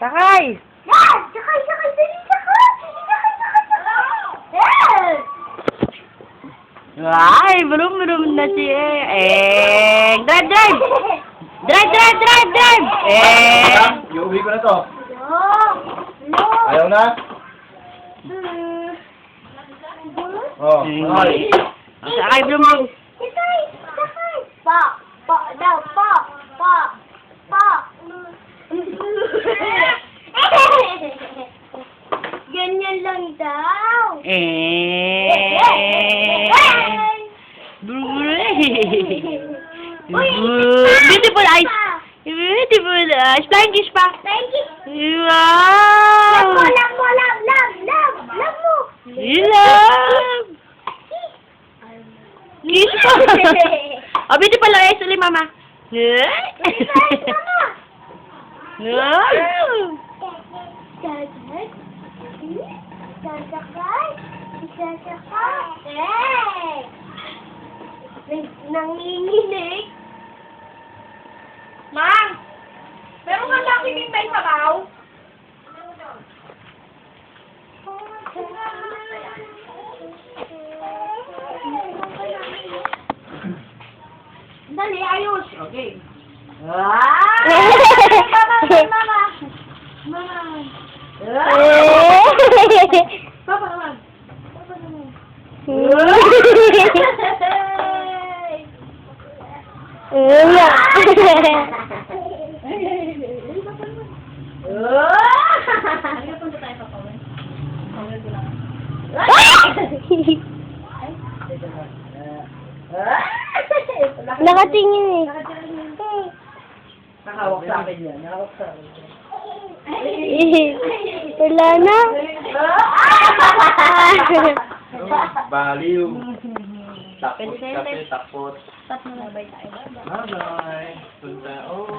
Sakay! Yes! Sakay! Sakay! Dali! Sakay! Yes! Ay, brum na si drive, drive! Drive, drive, drive, drive! Iuwi ko na to. No! No! Ayaw na? Oh, ay. Sakay, brum. Sakay! Sakay! Pa! Pa! Daw! Pa! Pa! Pa! Ganyan lang daw. Beautiful eyes. Beautiful eyes. Flying kiss pa. Thank you. Wow! Love mo! Love! Love! Love! Love mo! Love! Kiss pa. Oh, beautiful eyes ulit, mama. Wow! Sasakay? Sasakay? Sasakay? Nanginginig? Mang! Meron nga nakinig tayo sa baw? Dali, ayos! Okay. Mama! Mama! Papa naman. Punta tayo sa Pawan. Pawan ko lang. Nakatingin eh. Nakawak sa akin yan. Nakawak sa akin. Wala na. Baliw. Takot kasi, takot. Tapos na tayo. Bye-bye. Punta, oh.